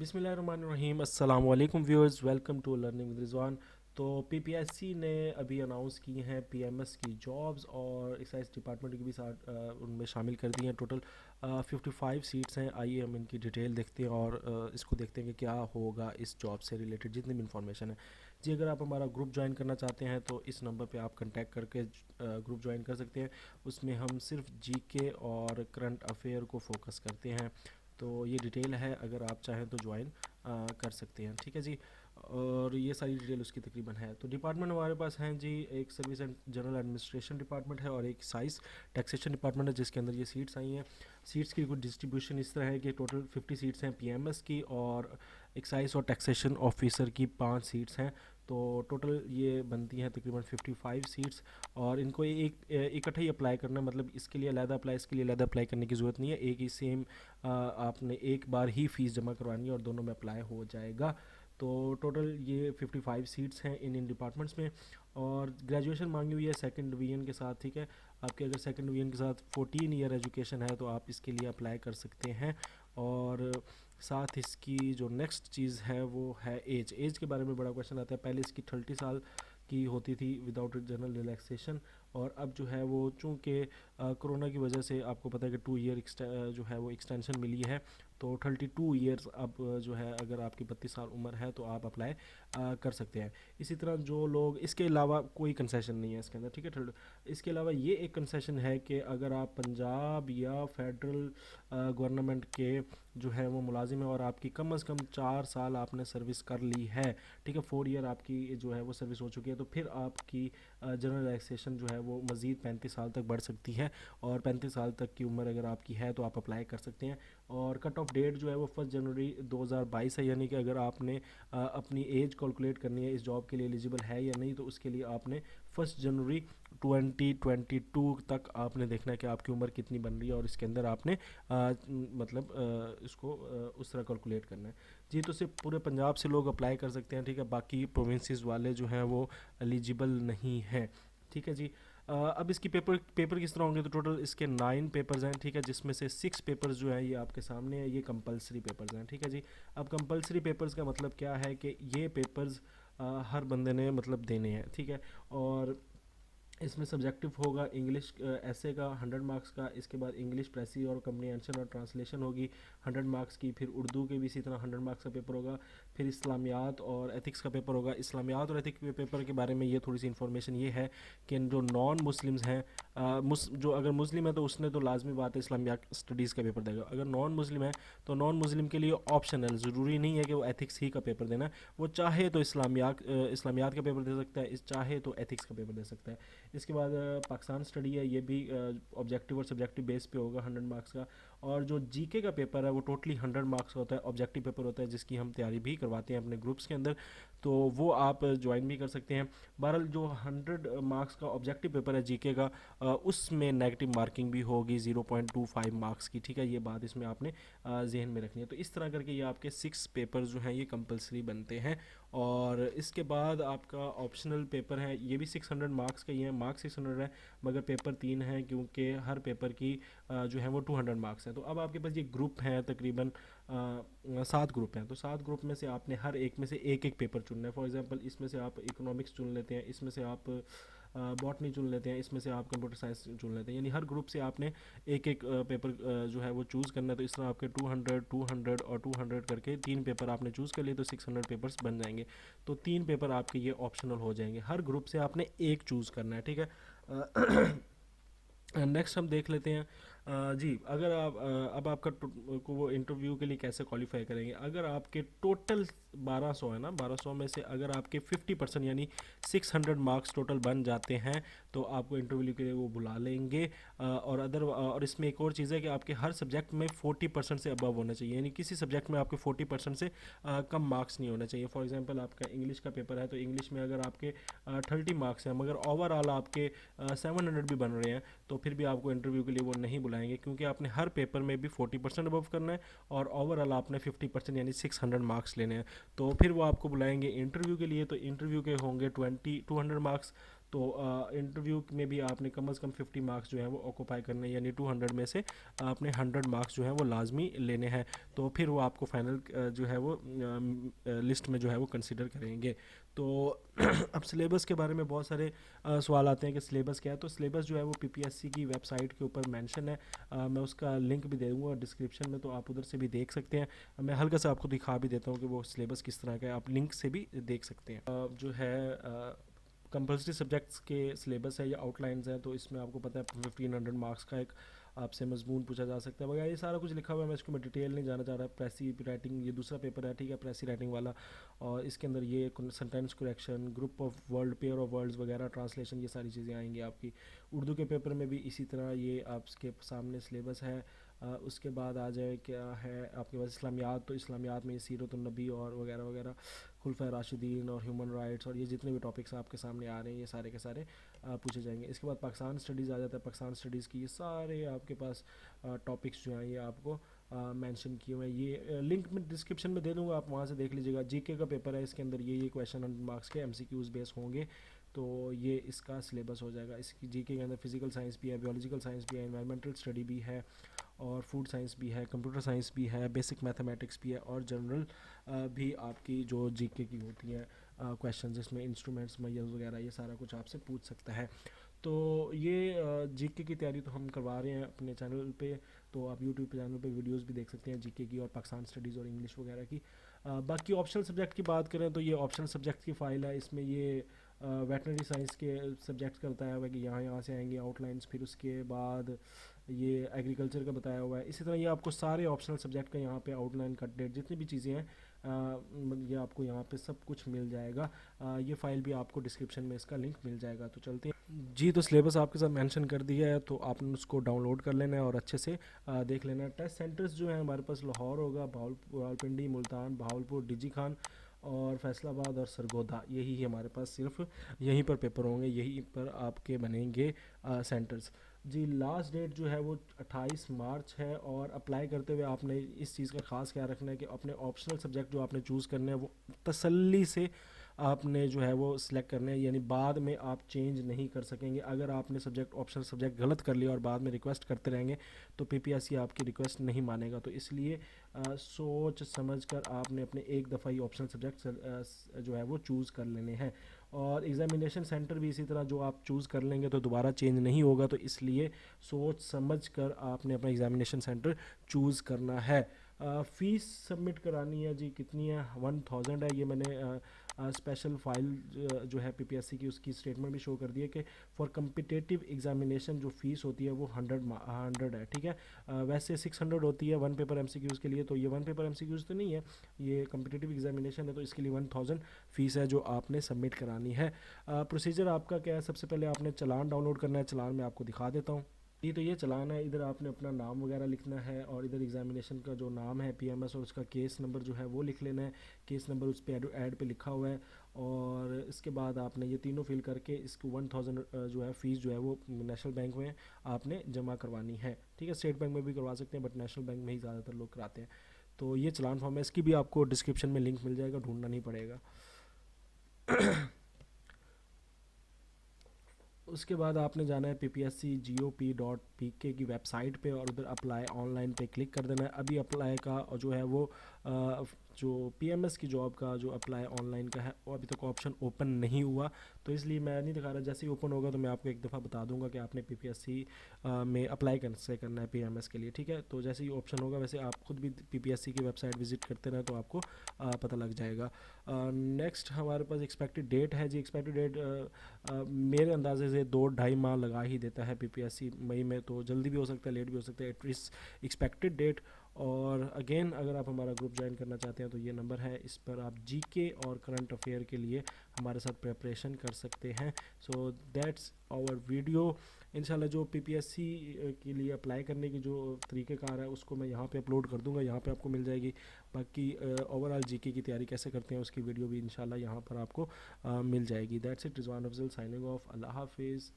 बिस्मिल्लाहिर्रहमानिर्रहीम अस्सलाम वालेकुम viewers, welcome to learning with Rizwan. तो पीपीएससी ने अभी अनाउंस की हैं पीएमएस की जॉब्स और एक्साइज डिपार्टमेंट की भी साथ उनमें शामिल कर दी हैं। टोटल 55 सीट्स हैं। आइए हम इनकी डिटेल देखते हैं और इसको देखते हैं कि क्या होगा इस जॉब से रिलेटेड जितनी भी इंफॉर्मेशन है। जी, अगर आप हमारा ग्रुप ज्वाइन करना चाहते हैं तो इस नंबर पे आप कांटेक्ट करके ग्रुप ज्वाइन कर सकते हैं। उसमें हम सिर्फ जीके और करंट अफेयर को फोकस करते हैं। तो ये डिटेल है, अगर आप चाहें तो ज्वाइन कर सकते हैं। ठीक है जी, और ये सारी डिटेल उसकी तकरीबन है। तो डिपार्टमेंट हमारे पास हैं जी, एक service and general administration department है और एक साइंस टैक्सेशन डिपार्टमेंट है जिसके अंदर ये सीट्स आई हैं। सीट्स की कुछ डिस्ट्रीब्यूशन इस तरह है कि टोटल 50 सीट्स हैं पीएमएस की और एक्साइज और टैक्सेशन ऑफिसर की 5 सीट्स हैं। तो टोटल ये बनती हैं तकरीबन 55 सीट्स और इनको एक इकट्ठा ही अप्लाई करना, मतलब इसके लिए अलहदा अप्लाई, इसके लिए अलहदा अप्लाई करने की ज़रूरत नहीं है। एक ही सेम आपने एक बार ही फ़ीस जमा करवानी है और दोनों में अप्लाई हो जाएगा। तो टोटल ये 55 सीट्स हैं इन डिपार्टमेंट्स में। और ग्रेजुएशन मांगी हुई है सेकंड डिवीजन के साथ। ठीक है, आपके अगर सेकंड डिवीजन के साथ 14 ईयर एजुकेशन है तो आप इसके लिए अप्लाई कर सकते हैं। और साथ इसकी जो नेक्स्ट चीज़ है वो है एज के बारे में बड़ा क्वेश्चन आता है। पहले इसकी 30 साल की होती थी विदाउट जनरल रिलैक्सेशन, और अब जो है वो चूँकि कोरोना की वजह से आपको पता है कि 2 ईयर जो है वो एक्सटेंशन मिली है। तो 32 ईयर्स अब जो है, अगर आपकी 32 साल उम्र है तो आप अप्लाई कर सकते हैं। इसी तरह जो लोग, इसके अलावा कोई कंसेशन नहीं है इसके अंदर। ठीक है, थर्ड इसके अलावा ये एक कंसेशन है कि अगर आप पंजाब या फेडरल गवर्नमेंट के जो है वो मुलाजिम है और आपकी कम अज़ कम 4 साल आपने सर्विस कर ली है, ठीक है, 4 ईयर आपकी जो है वो सर्विस हो चुकी है, तो फिर आपकी जनरल रिलैक्सेशन जो है वो मज़ीद 35 साल तक बढ़ सकती है। और 35 साल तक की उम्र अगर आपकी है तो आप अप्लाई कर सकते हैं। और कट ऑफ डेट जो है वो 1 जनवरी 2022 है, यानी कि अगर आपने अपनी एज कैलकुलेट करनी है इस जॉब के लिए एलिजिबल है या नहीं, तो उसके लिए आपने 1 जनवरी 2022 तक आपने देखना है कि आपकी उम्र कितनी बन रही है और इसके अंदर आपने मतलब इसको उस तरह कैलकुलेट करना है। जी, तो सिर्फ पूरे पंजाब से लोग अप्लाई कर सकते हैं। ठीक है, बाकी प्रोविंसेस वाले जो हैं वो एलिजिबल नहीं हैं। ठीक है जी। अब इसकी पेपर किस तरह होंगे, तो टोटल इसके 9 पेपर्स हैं। ठीक है, जिसमें से 6 पेपर्स जो हैं ये आपके सामने है, ये कंपलसरी पेपर्स हैं। ठीक है जी। अब कंपलसरी पेपर्स का मतलब क्या है कि ये पेपर्स हर बंदे ने मतलब देने हैं। ठीक है, और इसमें सब्जेक्टिव होगा इंग्लिश ऐसे का 100 मार्क्स का। इसके बाद इंग्लिश प्रेसी और कम्प्रीहेंशन और ट्रांसलेशन होगी 100 मार्क्स की। फिर उर्दू के भी इसी तरह 100 मार्क्स का पेपर होगा। फिर इस्लामियात और एथिक्स का पेपर होगा। इस्लामियात और एथिक्स के पेपर के बारे में ये थोड़ी सी इन्फॉर्मेशन ये है कि जो नॉन मुस्लिम्स हैं, जो अगर मुस्लिम है तो उसने तो लाजमी बात है इस्लामियात स्टडीज़ का पेपर देगा। अगर नॉन मुस्लिम है तो नॉन मुस्लिम के लिए ऑप्शनल, ज़रूरी नहीं है कि वो एथिक्स ही का पेपर देना है। वो चाहे तो इस्लामियात का पेपर दे सकता है, चाहे तो एथिक्स का पेपर दे सकता है। इसके बाद पाकिस्तान स्टडी है, ये भी ऑब्जेक्टिव और सब्जेक्टिव बेस पे होगा 100 मार्क्स का। और जो जीके का पेपर है वो टोटली 100 मार्क्स का होता है, ऑब्जेक्टिव पेपर होता है जिसकी हम तैयारी भी करवाते हैं अपने ग्रुप्स के अंदर। तो वो आप ज्वाइन भी कर सकते हैं। बहरहाल जो 100 मार्क्स का ऑब्जेक्टिव पेपर है जीके का, उसमें नेगेटिव मार्किंग भी होगी 0.25 मार्क्स की। ठीक है, ये बात इसमें आपने जहन में रखनी है। तो इस तरह करके ये आपके 6 पेपर जो हैं ये कंपलसरी बनते हैं। और इसके बाद आपका ऑप्शनल पेपर है, ये भी 600 मार्क्स का ही है। मार्क्स 600 है मगर पेपर 3 है, क्योंकि हर पेपर की जो है वो 200 मार्क्स हैं। तो अब आपके पास ये ग्रुप हैं, तकरीबन 7 ग्रुप हैं। तो 7 ग्रुप में से आपने हर एक में से एक एक पेपर चुनना है। फॉर एग्जांपल इसमें से आप इकोनॉमिक्स चुन लेते हैं, इसमें से आप बॉटनी चुन लेते हैं, इसमें से आप कंप्यूटर साइंस चुन लेते हैं। यानी हर ग्रुप से आपने एक एक पेपर जो है वो चूज़ करना है। तो इस तरह आपके 200 200 और 200 करके 3 पेपर आपने चूज़ कर लिए तो 600 पेपर्स बन जाएंगे। तो 3 पेपर आपके ये ऑप्शनल हो जाएंगे। हर ग्रुप से आपने एक चूज़ करना है। ठीक है। नेक्स्ट हम देख लेते हैं। जी, अगर आप अब आपका को वो इंटरव्यू के लिए कैसे क्वालिफाई करेंगे। अगर आपके टोटल 1200 है ना, 1200 में से अगर आपके 50% यानी 600 मार्क्स टोटल बन जाते हैं तो आपको इंटरव्यू के लिए वो बुला लेंगे। और इसमें एक और चीज़ है कि आपके हर सब्जेक्ट में 40% से अबव होना चाहिए, यानी किसी सब्जेक्ट में आपके 40% से कम मार्क्स नहीं होना चाहिए। फॉर एग्जांपल आपका इंग्लिश का पेपर है तो इंग्लिश में अगर आपके 30 मार्क्स हैं मगर ओवरऑल आपके 700 भी बन रहे हैं तो फिर भी आपको इंटरव्यू के लिए वो नहीं बुलाएंगे, क्योंकि आपने हर पेपर में भी 40% अबव करना है और ओवरऑल आपने 50% यानी 600 मार्क्स लेने हैं। तो फिर वो आपको बुलाएंगे इंटरव्यू के लिए। तो इंटरव्यू के होंगे 200 मार्क्स। तो इंटरव्यू में भी आपने कम से कम 50 मार्क्स जो है वो ऑक्यूपाई करने, यानी 200 में से आपने 100 मार्क्स जो है वो लाजमी लेने हैं। तो फिर वो आपको फाइनल जो है वो लिस्ट में जो है वो कंसिडर करेंगे। तो अब सिलेबस के बारे में बहुत सारे सवाल आते हैं कि सिलेबस क्या है। तो सिलेबस जो है वो पीपीएससी की वेबसाइट के ऊपर मेंशन है। मैं उसका लिंक भी दे दूँगा डिस्क्रिप्शन में, तो आप उधर से भी देख सकते हैं। मैं हल्का सा आपको दिखा भी देता हूँ कि वो सिलेबस किस तरह का है, आप लिंक से भी देख सकते हैं। जो है कंपल्सरी सब्जेक्ट्स के सिलेबस है या आउटलाइंस हैं, तो इसमें आपको पता है 1500 मार्क्स का एक आपसे मजमून पूछा जा सकता है वगैरह, ये सारा कुछ लिखा हुआ है। मैं इसको मैं डिटेल नहीं जाना चाह रहा। प्रेसी राइटिंग ये दूसरा पेपर है, ठीक है, प्रेसी राइटिंग वाला। और इसके अंदर ये sentence correction, group of word, pair of words वगैरह, ट्रांसलेशन, ये सारी चीज़ें आएंगी आपकी। उर्दू के पेपर में भी इसी तरह ये आपके सामने सिलेबस है। उसके बाद आ जाए क्या है आपके पास इस्लामियात, तो इस्लामियात में ये सीरतुन्नबी और वगैरह वगैरह, खुलफा राशिदीन और ह्यूमन राइट्स, और ये जितने भी टॉपिक्स आपके सामने आ रहे हैं ये सारे के सारे पूछे जाएंगे। इसके बाद पाकिस्तान स्टडीज़ आ जाता है। पाकिस्तान स्टडीज़ की ये सारे आपके पास टॉपिक्स जो हैं ये आपको मेंशन किए हुए हैं। ये लिंक में डिस्क्रिप्शन में दे दूंगा, आप वहाँ से देख लीजिएगा। जीके का पेपर है, इसके अंदर ये क्वेश्चन 100 मार्क्स के एमसीक्यूज बेस होंगे। तो ये इसका सिलेबस हो जाएगा। इसकी जीके के अंदर फिजिकल साइंस भी है, बायोलॉजिकल साइंस भी है, एनवायरमेंटल स्टडी भी है, और फूड साइंस भी है, कंप्यूटर साइंस भी है, बेसिक मैथमेटिक्स भी है, और जनरल भी आपकी जो जीके की होती हैं क्वेश्चन, जिसमें इंस्ट्रूमेंट्स मैयर्स वगैरह ये सारा कुछ आपसे पूछ सकता है। तो ये जीके की तैयारी तो हम करवा रहे हैं अपने चैनल पे, तो आप यूट्यूब चैनल पे वीडियोस भी देख सकते हैं जीके की और पाकिस्तान स्टडीज़ और इंग्लिश वगैरह की। बाकी ऑप्शनल सब्जेक्ट की बात करें तो ये ऑप्शनल सब्जेक्ट की फ़ाइल है। इसमें ये वेटनरी साइंस के सब्जेक्ट्स का बताया हुआ है कि यहाँ से आएंगे आउटलाइंस, फिर उसके बाद ये एग्रीकल्चर का बताया हुआ है। इसी तरह ये आपको सारे ऑप्शनल सब्जेक्ट का यहाँ पे आउटलाइन कट डेट जितनी भी चीज़ें हैं ये आपको यहाँ पे सब कुछ मिल जाएगा। ये फ़ाइल भी आपको डिस्क्रिप्शन में इसका लिंक मिल जाएगा। तो चलते हैं जी। तो सिलेबस आपके साथ मेंशन कर दिया है, तो आपने उसको डाउनलोड कर लेना है और अच्छे से देख लेना है। टेस्ट सेंटर्स जो हैं हमारे पास लाहौर होगा, रावलपिंडी, मुल्तान, बहावलपुर, डिजी खान और फैसलाबाद और सरगोधा, यही हमारे पास सिर्फ यहीं पर पेपर होंगे, यहीं पर आपके बनेंगे सेंटर्स जी। लास्ट डेट जो है वो 28 मार्च है, और अप्लाई करते हुए आपने इस चीज़ का ख़ास ख्याल रखना है कि अपने ऑप्शनल सब्जेक्ट जो आपने चूज़ करने हैं वो तसल्ली से आपने जो है वो सिलेक्ट करने हैं, यानी बाद में आप चेंज नहीं कर सकेंगे। अगर आपने सब्जेक्ट ऑप्शनल सब्जेक्ट गलत कर लिया और बाद में रिक्वेस्ट करते रहेंगे तो पीपीएससी आपकी रिक्वेस्ट नहीं मानेगा। तो इसलिए सोच समझ कर आपने अपने एक दफ़ा ही ऑप्शनल सब्जेक्ट जो है वो चूज़ कर लेने हैं। और एग्ज़ामिनेशन सेंटर भी इसी तरह जो आप चूज़ कर लेंगे तो दोबारा चेंज नहीं होगा, तो इसलिए सोच समझ कर आपने अपना एग्ज़ामिनेशन सेंटर चूज़ करना है। फ़ीस सबमिट करानी है जी, कितनी है? 1000 है। ये मैंने स्पेशल फ़ाइल जो है पीपीएससी की उसकी स्टेटमेंट भी शो कर दी है कि फॉर कम्पिटेटिव एग्ज़ामिनेशन जो फ़ीस होती है वो 100 है, ठीक है। वैसे 600 होती है वन पेपर एमसीक्यूज़ के लिए, तो ये वन पेपर एमसीक्यूज़ तो नहीं है, ये कम्पिटेटिव एग्ज़ामिनेशन है, तो इसके लिए 1000 फ़ीस है जो आपने सबमिट करानी है। प्रोसीजर आपका क्या है? सबसे पहले आपने चालान डाउनलोड करना है। चालान मैं आपको दिखा देता हूँ। ये तो ये चालान है, इधर आपने अपना नाम वगैरह लिखना है, और इधर एग्जामिनेशन का जो नाम है पीएमएस और उसका केस नंबर जो है वो लिख लेना है। केस नंबर उस पर ऐड पे लिखा हुआ है। और इसके बाद आपने ये तीनों फिल करके इसको 1000 जो है फ़ीस जो है वो नेशनल बैंक में आपने जमा करवानी है, ठीक है। स्टेट बैंक में भी करवा सकते हैं, बट नेशनल बैंक में ही ज़्यादातर लोग कराते हैं। तो ये चालान फॉर्म है, इसकी भी आपको डिस्क्रिप्शन में लिंक मिल जाएगा, ढूंढना नहीं पड़ेगा। उसके बाद आपने जाना है PPSCGOP.PK की वेबसाइट पे, और उधर अप्लाई ऑनलाइन पे क्लिक कर देना है। अभी अप्लाई का जो है वो जो पीएमएस की जॉब का जो अप्लाई ऑनलाइन का है वो अभी तक ऑप्शन ओपन नहीं हुआ, तो इसलिए मैं नहीं दिखा रहा। जैसे ही ओपन होगा तो मैं आपको एक दफ़ा बता दूंगा कि आपने पीपीएससी में अप्लाई कैसे करना है पीएमएस के लिए, ठीक है। तो जैसे ही ऑप्शन होगा, वैसे आप खुद भी पीपीएससी की वेबसाइट विजिट करते रहें तो आपको पता लग जाएगा। नेक्स्ट हमारे पास एक्सपेक्टेड डेट है जी। एक्सपेक्टेड डेट मेरे अंदाजे से 2-2.5 माह लगा ही देता है पीपीएससी मई में, तो जल्दी भी हो सकता है, लेट भी हो सकता है। It is expected date. और अगेन अगर आप हमारा ग्रुप ज्वाइन करना चाहते हैं तो ये नंबर है, इस पर आप जीके और करंट अफेयर के लिए हमारे साथ प्रिपरेशन कर सकते हैं। So that's our video. इंशाल्लाह जो पीपीएससी के लिए अप्लाई करने की जो तरीक़ेकार है उसको मैं यहाँ पे अपलोड कर दूँगा, यहाँ पे आपको मिल जाएगी। बाकी ओवरऑल जीके की तैयारी कैसे करते हैं उसकी वीडियो भी इंशाल्लाह यहाँ पर आपको मिल जाएगी। That's it, Rizwan Afzal signing off. अल्लाह हाफिज़।